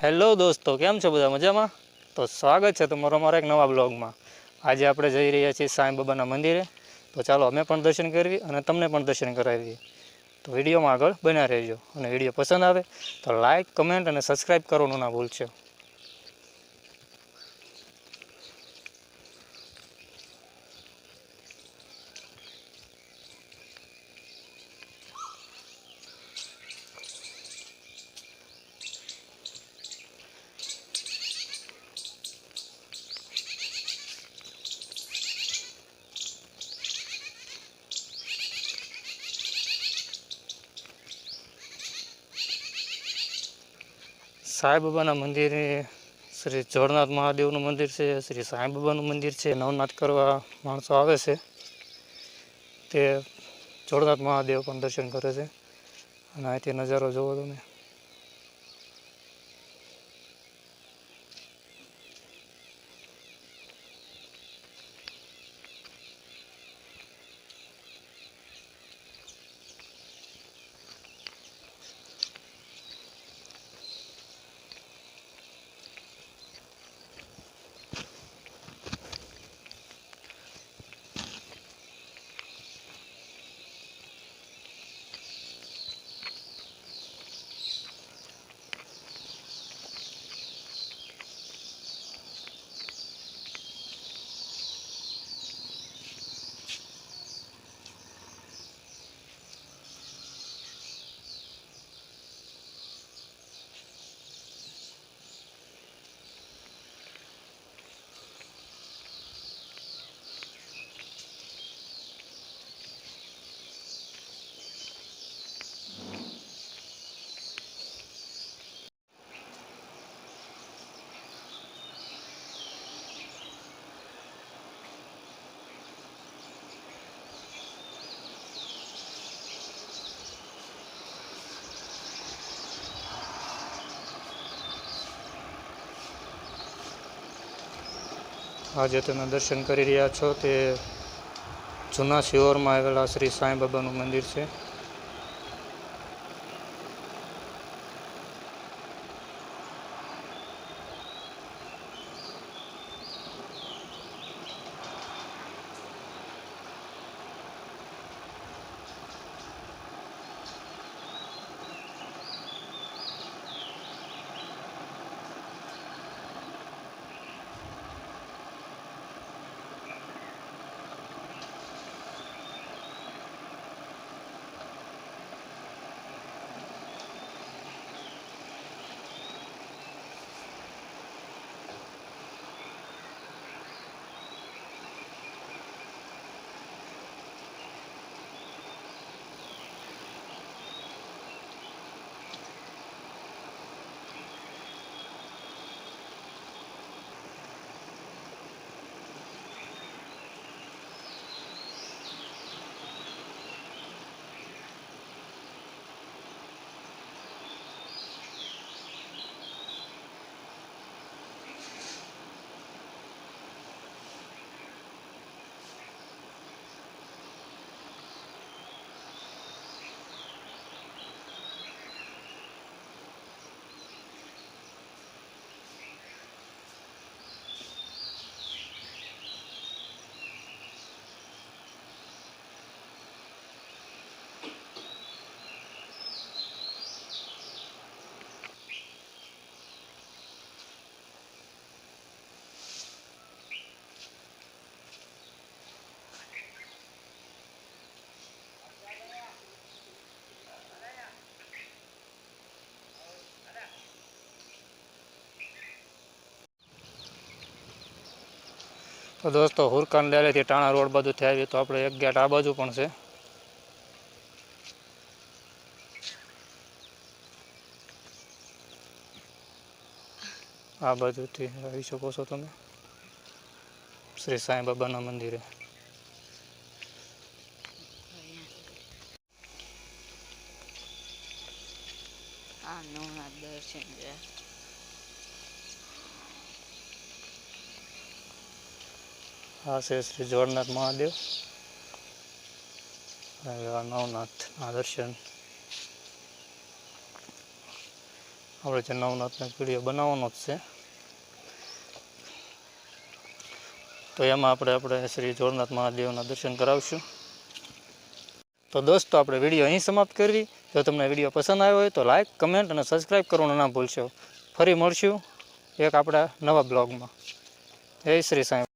Hello દોસ્તો, કેમ છો બધા મજામાં? તો સ્વાગત છે તમારો અમારા એક નવા બ્લોગમાં. આજે આપણે જઈ રહ્યા છીએ સાંઈ બાબાના મંદિરે. તો ચાલો અમે પણ દર્શન કરવી અને તમને પણ દર્શન કરાવીએ. તો વિડીયોમાં આગળ બન્યા રહેજો અને વિડીયો પસંદ આવે તો લાઇક, કમેન્ટ અને સબસ્ક્રાઈબ કરવાનું ના ભૂલશો. સાંઈ બાબાના મંદિરે શ્રી જોરનાથ મહાદેવનું મંદિર છે, શ્રી સાંઈ બાબાનું મંદિર છે. નવનાથ કરવા માણસો આવે છે તે જોરનાથ મહાદેવ પણ દર્શન કરે છે. અને અહીંથી નજારો જોવો તમે. આજે તમે દર્શન કરી રહ્યા છો તે જૂના શિહોરમાં આવેલા શ્રી સાંઈ બાબાનું મંદિર છે. તો દોસ્તો, હુરકાન લેરેથી ટાણા રોડ બાજુથી આવીએ તો આપણે એક ગેટ આ બાજુ પણ છે. આ બાજુથી આવી શકો છો તમે શ્રી સાંઈ બાબાના મંદિરે. આ છે શ્રી જોરનાથ મહાદેવ. નવનાથ આ દર્શન. આપણે જે નવનાથનો વિડીયો બનાવવાનો જ છે. તો એમાં આપણે શ્રી જોરનાથ મહાદેવના દર્શન કરાવશું. તો દોસ્તો આપણે વિડીયો અહીં સમાપ્ત કરવી. જો તમને વિડીયો પસંદ આવ્યો હોય તો લાઇક, કમેન્ટ અને સબસ્ક્રાઈબ કરવાનું ના ભૂલશો. ફરી મળશું એક આપણા નવા બ્લોગમાં. જય શ્રી સાંઈ.